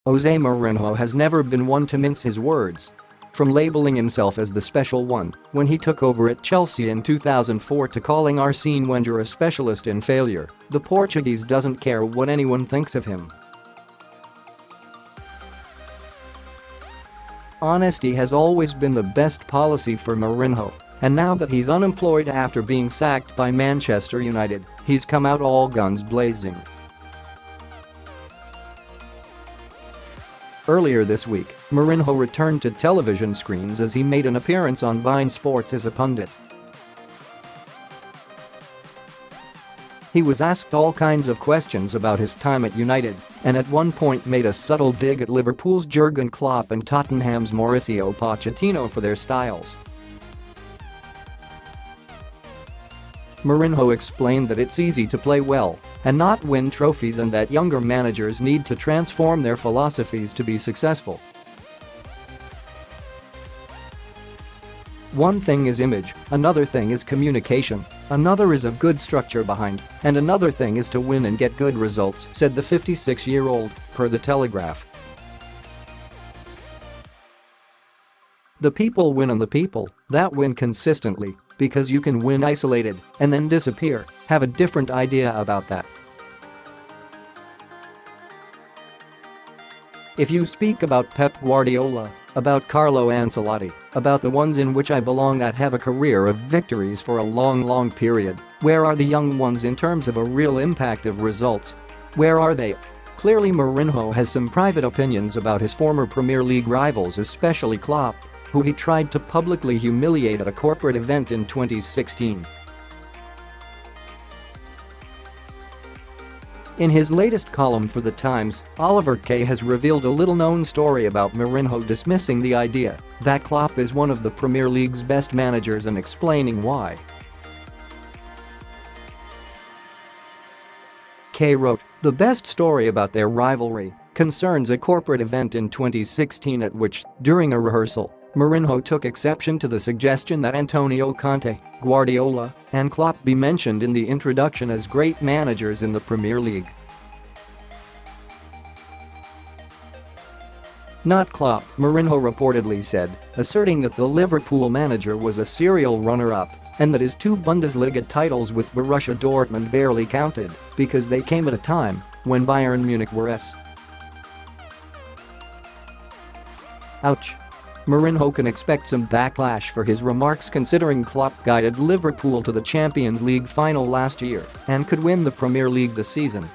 Jose Mourinho has never been one to mince his words. From labeling himself as the special one when he took over at Chelsea in 2004 to calling Arsene Wenger a specialist in failure, the Portuguese doesn't care what anyone thinks of him. Honesty has always been the best policy for Mourinho, and now that he's unemployed after being sacked by Manchester United, he's come out all guns blazing. Earlier this week, Mourinho returned to television screens as he made an appearance on beIN Sports as a pundit. He was asked all kinds of questions about his time at United and at one point made a subtle dig at Liverpool's Jurgen Klopp and Tottenham's Mauricio Pochettino for their styles. Mourinho explained that it's easy to play well and not win trophies and that younger managers need to transform their philosophies to be successful. One thing is image, another thing is communication, another is a good structure behind, and another thing is to win and get good results, said the 56-year-old, per the Telegraph. The people win and the people that win consistently, because you can win isolated and then disappear, have a different idea about that. If you speak about Pep Guardiola, about Carlo Ancelotti, about the ones in which I belong that have a career of victories for a long period, where are the young ones in terms of a real impact of results? Where are they? Clearly Mourinho has some private opinions about his former Premier League rivals, especially Klopp, who he tried to publicly humiliate at a corporate event in 2016. In his latest column for The Times, Oliver Kay has revealed a little-known story about Mourinho dismissing the idea that Klopp is one of the Premier League's best managers and explaining why. Kay wrote, "The best story about their rivalry concerns a corporate event in 2016 at which, during a rehearsal, Mourinho took exception to the suggestion that Antonio Conte, Guardiola, and Klopp be mentioned in the introduction as great managers in the Premier League. Not Klopp," Mourinho reportedly said, asserting that the Liverpool manager was a serial runner-up and that his 2 Bundesliga titles with Borussia Dortmund barely counted because they came at a time when Bayern Munich were Ouch. Mourinho can expect some backlash for his remarks considering Klopp guided Liverpool to the Champions League final last year and could win the Premier League this season.